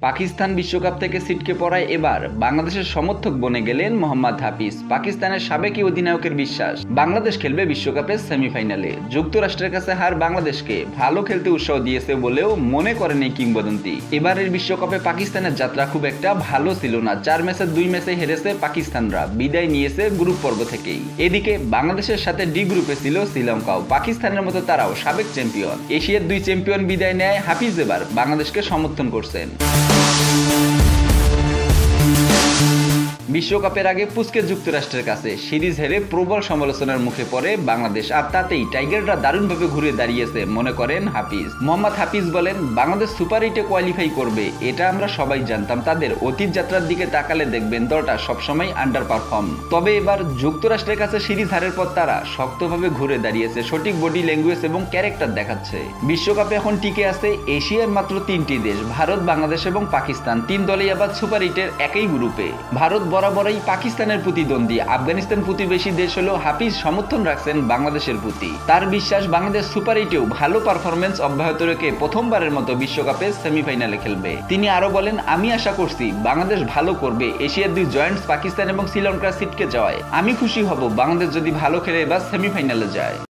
পাকিস্তান বিশ্বকাপ থেকে ছিটকে পড়ায় এবার বাংলাদেশের সমর্থক বনে গেলেন মোহাম্মদ হাফিজ। পাকিস্তানের সাবেক অধিনায়কের বিশ্বাস, বাংলাদেশ খেলবে বিশ্বকাপের সেমিফাইনালে। যুক্তরাষ্ট্রের কাছে হার বাংলাদেশকে ভালো খেলতে উৎসাহ দিয়েছে বলেও মনে করেন এই কিংবদন্তি। এবারের বিশ্বকাপে পাকিস্তানের যাত্রা খুব একটা ভালো ছিল না। 4 ম্যাচের 2 ম্যাচে হেরেছে পাকিস্তানরা, বিদায় নিয়েছে গ্রুপ পর্ব থেকেই। এদিকে বাংলাদেশের সাথে ডি গ্রুপে ছিল শ্রীলঙ্কাও। পাকিস্তানের মতো তারাও সাবেক চ্যাম্পিয়ন। এশিয়ার 2 চ্যাম্পিয়ন বিদায় নেয়, হাফিজ এবার বাংলাদেশকে সমর্থন করছেন। বিশ্বকাপের আগে পুচকে যুক্তরাষ্ট্রের কাছে সিরিজ হেরে প্রবল সমালোচনার মুখে পড়ে বাংলাদেশ, আর তাতেই টাইগাররা দারুণভাবে ঘুরে দাঁড়িয়েছে মনে করেন হাফিজ। মোহাম্মদ হাফিজ বলেন, বাংলাদেশ সুপার 8-এ কোয়ালিফাই করবে এটা আমরা সবাই জানতাম। তাদের অতীত যাত্রার দিকে তাকালে দেখবেন দলটা সবসময় আন্ডার পারফর্ম। তবে এবার যুক্তরাষ্ট্রের কাছে সিরিজ হারের পর তারা শক্তভাবে ঘুরে দাঁড়িয়েছে, সঠিক বডি ল্যাঙ্গুয়েজ এবং ক্যারেক্টার দেখাচ্ছে। বিশ্বকাপে এখন টিকে আছে এশিয়ার মাত্র 3টি দেশ, ভারত, বাংলাদেশ এবং পাকিস্তান। 3 দলেই আবার সুপার 8-এর একই গ্রুপে। ভারত বরাবরই পাকিস্তানের প্রতিদ্বন্দ্বী। আফগানিস্তান প্রতিবেশী দেশ হলেও হাফিজ সমর্থন রাখছেন বাংলাদেশের প্রতি। তার বিশ্বাস, বাংলাদেশ সুপার 8-এও ভালো পারফরমেন্স অব্যাহত রেখে প্রথমবারের মতো বিশ্বকাপে সেমিফাইনালে খেলবে। তিনি আরো বলেন, আমি আশা করছি বাংলাদেশ ভালো করবে। এশিয়ার 2 জয়েন্টস পাকিস্তান এবং শ্রীলঙ্কার ছিটকে যাওয়ায় আমি খুশি হব বাংলাদেশ যদি ভালো খেলে এবার সেমিফাইনালে যায়।